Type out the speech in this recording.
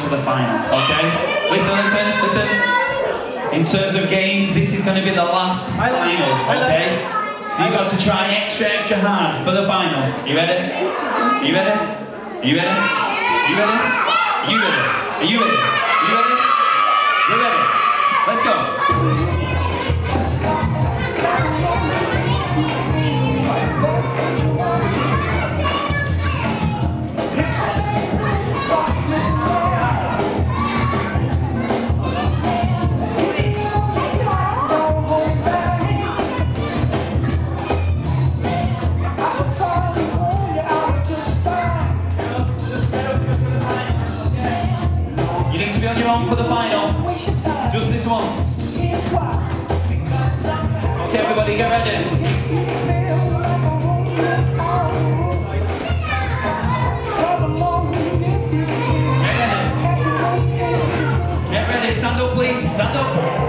to the final, okay? Listen. In terms of games, this is going to be the last final, okay? You've got to try extra hard for the final. You ready? You ready? You ready? You ready? You ready? Are you ready? You ready? You ready? Let's go. For the final, just this once. Okay, everybody, get ready. Get ready, stand up please, stand up.